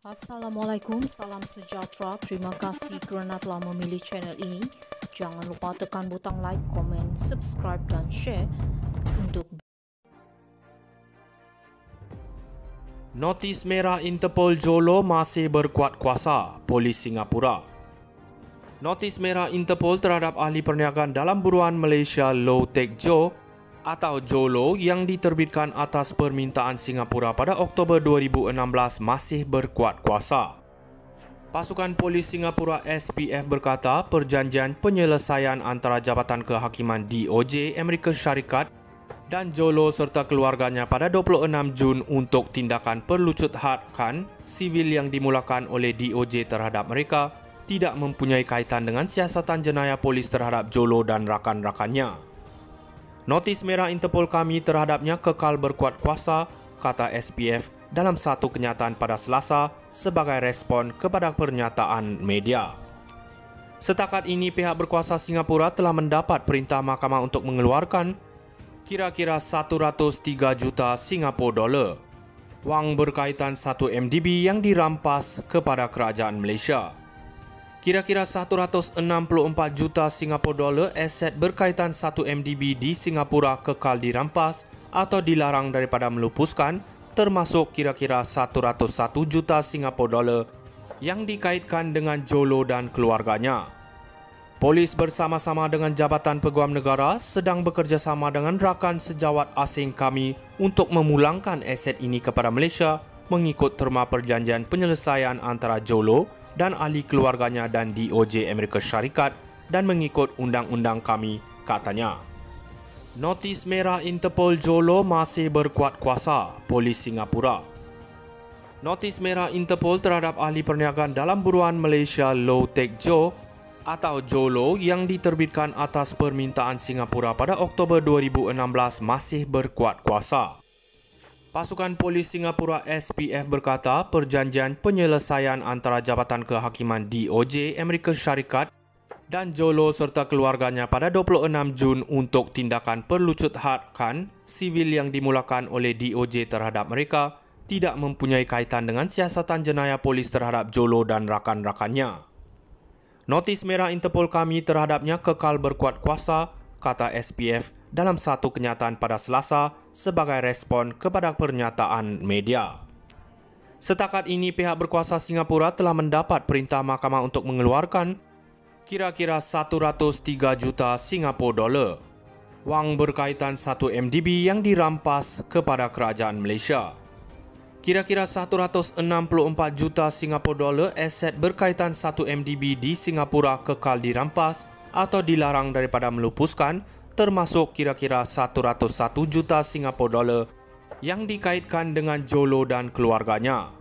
Assalamualaikum, salam sejahtera. Terima kasih kerana telah memilih channel ini. Jangan lupa tekan butang like, komen, subscribe dan share untuk Notis merah Interpol Jolo masih berkuat kuasa, Polis Singapura. Notis merah Interpol terhadap ahli perniagaan dalam buruan Malaysia Low Tech Joe atau Jolo yang diterbitkan atas permintaan Singapura pada Oktober 2016 masih berkuat kuasa. Pasukan Polis Singapura SPF berkata perjanjian penyelesaian antara Jabatan Kehakiman DOJ Amerika Syarikat dan Jolo serta keluarganya pada 26 Jun untuk tindakan perlucut hadkan sivil yang dimulakan oleh DOJ terhadap mereka tidak mempunyai kaitan dengan siasatan jenayah polis terhadap Jolo dan rakan-rakannya. Notis merah Interpol kami terhadapnya kekal berkuat kuasa, kata SPF dalam satu kenyataan pada Selasa sebagai respon kepada pernyataan media. Setakat ini pihak berkuasa Singapura telah mendapat perintah mahkamah untuk mengeluarkan kira-kira 103 juta Singapura dolar wang berkaitan 1 MDB yang dirampas kepada kerajaan Malaysia. Kira-kira 164 juta Singapura dolar aset berkaitan 1 MDB di Singapura kekal dirampas atau dilarang daripada melupuskan, termasuk kira-kira 101 juta Singapura dolar yang dikaitkan dengan Jolo dan keluarganya. Polis bersama-sama dengan Jabatan Peguam Negara sedang bekerjasama dengan rakan sejawat asing kami untuk memulangkan aset ini kepada Malaysia mengikut terma perjanjian penyelesaian antara Jolo dan ahli keluarganya dan DOJ Amerika Syarikat dan mengikut undang-undang kami, katanya. Notis merah Interpol Jolo masih berkuat kuasa, Polis Singapura. Notis merah Interpol terhadap ahli perniagaan dalam buruan Malaysia Low Tech Joe atau Jolo yang diterbitkan atas permintaan Singapura pada Oktober 2016 masih berkuat kuasa. Pasukan Polis Singapura SPF berkata perjanjian penyelesaian antara Jabatan Kehakiman DOJ Amerika Syarikat dan Jolo serta keluarganya pada 26 Jun untuk tindakan perlucut hadkan sivil yang dimulakan oleh DOJ terhadap mereka tidak mempunyai kaitan dengan siasatan jenayah polis terhadap Jolo dan rakan-rakannya. Notis merah Interpol kami terhadapnya kekal berkuat kuasa, kata SPF dalam satu kenyataan pada Selasa sebagai respon kepada pernyataan media. Setakat ini pihak berkuasa Singapura telah mendapat perintah mahkamah untuk mengeluarkan kira-kira 103 juta Singapura dolar wang berkaitan 1 MDB yang dirampas kepada kerajaan Malaysia. Kira-kira 164 juta Singapura dolar aset berkaitan 1 MDB di Singapura kekal dirampas atau dilarang daripada melupuskan, termasuk kira-kira 101 juta Singapura dolar yang dikaitkan dengan Jolo dan keluarganya.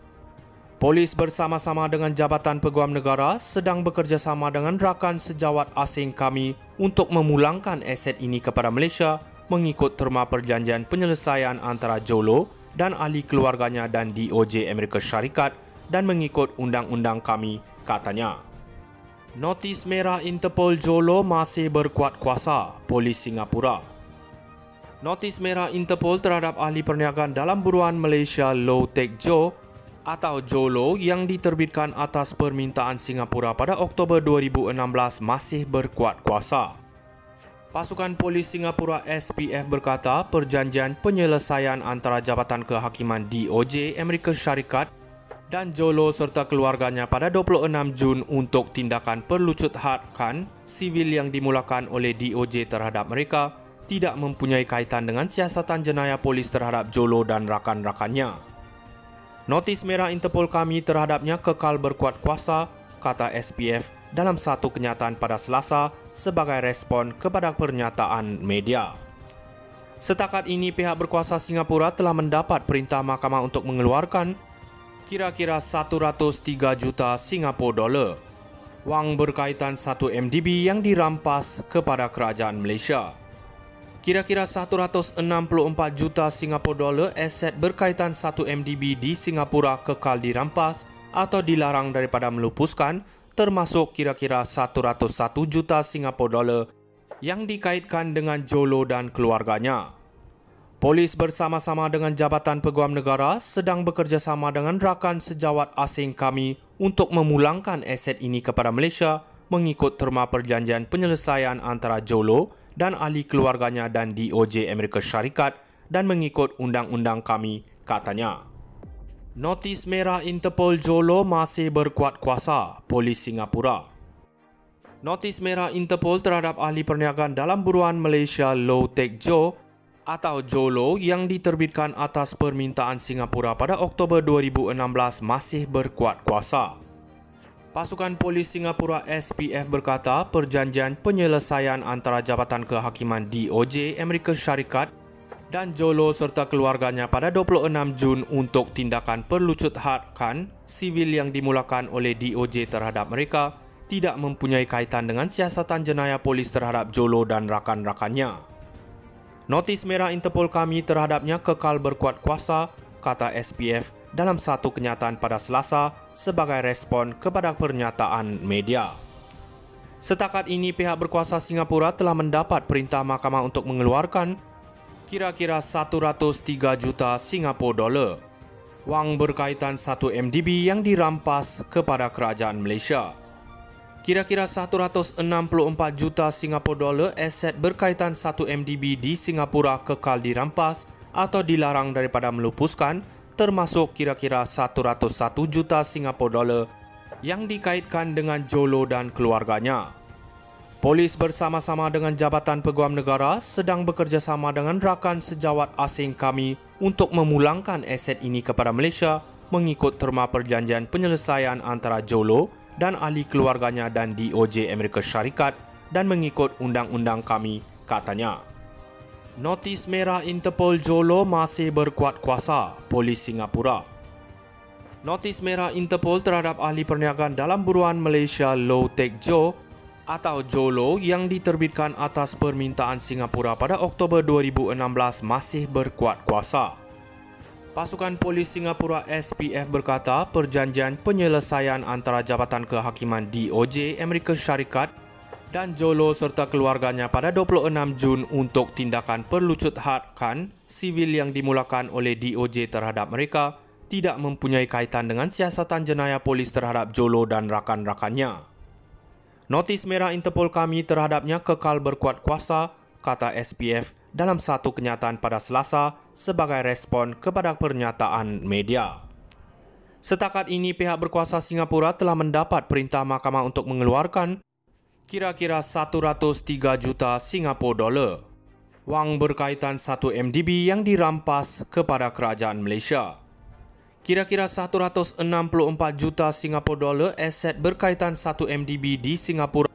Polis bersama-sama dengan Jabatan Peguam Negara sedang bekerjasama dengan rakan sejawat asing kami untuk memulangkan aset ini kepada Malaysia mengikut terma perjanjian penyelesaian antara Jolo dan ahli keluarganya dan DOJ Amerika Syarikat dan mengikut undang-undang kami, katanya. Notis merah Interpol Jolo masih berkuat kuasa, Polis Singapura. Notis merah Interpol terhadap ahli perniagaan dalam buruan Malaysia Low Tech Joe atau Jolo yang diterbitkan atas permintaan Singapura pada Oktober 2016 masih berkuat kuasa. Pasukan Polis Singapura SPF berkata perjanjian penyelesaian antara Jabatan Kehakiman DOJ Amerika Syarikat dan Jolo serta keluarganya pada 26 Jun untuk tindakan perlucut hadkan sivil yang dimulakan oleh DOJ terhadap mereka tidak mempunyai kaitan dengan siasatan jenayah polis terhadap Jolo dan rakan-rakannya. Notis merah Interpol kami terhadapnya kekal berkuat kuasa, kata SPF dalam satu kenyataan pada Selasa sebagai respon kepada pernyataan media. Setakat ini pihak berkuasa Singapura telah mendapat perintah mahkamah untuk mengeluarkan kira-kira 103 juta Singapura dolar wang berkaitan 1 MDB yang dirampas kepada kerajaan Malaysia. Kira-kira 164 juta Singapura dolar aset berkaitan 1 MDB di Singapura kekal dirampas atau dilarang daripada melupuskan, termasuk kira-kira 101 juta Singapura dolar yang dikaitkan dengan Jolo dan keluarganya. Polis bersama-sama dengan Jabatan Peguam Negara sedang bekerjasama dengan rakan sejawat asing kami untuk memulangkan aset ini kepada Malaysia mengikut terma perjanjian penyelesaian antara Jolo dan ahli keluarganya dan DOJ Amerika Syarikat dan mengikut undang-undang kami, katanya. Notis merah Interpol Jolo masih berkuat kuasa, Polis Singapura. Notis merah Interpol terhadap ahli perniagaan dalam buruan Malaysia Low Tech Joe atau Jolo yang diterbitkan atas permintaan Singapura pada Oktober 2016 masih berkuat kuasa. Pasukan Polis Singapura SPF berkata perjanjian penyelesaian antara Jabatan Kehakiman DOJ Amerika Syarikat dan Jolo serta keluarganya pada 26 Jun untuk tindakan perlucut hadkan sivil yang dimulakan oleh DOJ terhadap mereka tidak mempunyai kaitan dengan siasatan jenayah polis terhadap Jolo dan rakan-rakannya. Notis merah Interpol kami terhadapnya kekal berkuat kuasa, kata SPF dalam satu kenyataan pada Selasa sebagai respon kepada pernyataan media. Setakat ini, pihak berkuasa Singapura telah mendapat perintah mahkamah untuk mengeluarkan kira-kira 103 juta Singapura dolar wang berkaitan 1 MDB yang dirampas kepada kerajaan Malaysia. Kira-kira 164 juta Singapura dolar aset berkaitan 1 MDB di Singapura kekal dirampas atau dilarang daripada melupuskan, termasuk kira-kira 101 juta Singapura dolar yang dikaitkan dengan Jolo dan keluarganya. Polis bersama-sama dengan Jabatan Peguam Negara sedang bekerjasama dengan rakan sejawat asing kami untuk memulangkan aset ini kepada Malaysia mengikut terma perjanjian penyelesaian antara Jolo dan ahli keluarganya dan DOJ Amerika Syarikat dan mengikut undang-undang kami, katanya. Notis merah Interpol Jolo masih berkuat kuasa, Polis Singapura. Notis merah Interpol terhadap ahli perniagaan dalam buruan Malaysia Low Tech Joe atau Jolo yang diterbitkan atas permintaan Singapura pada Oktober 2016 masih berkuat kuasa. Pasukan Polis Singapura SPF berkata perjanjian penyelesaian antara Jabatan Kehakiman DOJ Amerika Syarikat dan Jolo serta keluarganya pada 26 Jun untuk tindakan perlucut hadkan sivil yang dimulakan oleh DOJ terhadap mereka tidak mempunyai kaitan dengan siasatan jenayah polis terhadap Jolo dan rakan-rakannya. Notis merah Interpol kami terhadapnya kekal berkuat kuasa, kata SPF dalam satu kenyataan pada Selasa sebagai respon kepada pernyataan media. Setakat ini, pihak berkuasa Singapura telah mendapat perintah mahkamah untuk mengeluarkan kira-kira 103 juta Singapura dolar wang berkaitan 1 MDB yang dirampas kepada kerajaan Malaysia. Kira-kira 164 juta Singapura dolar aset berkaitan 1 MDB di Singapura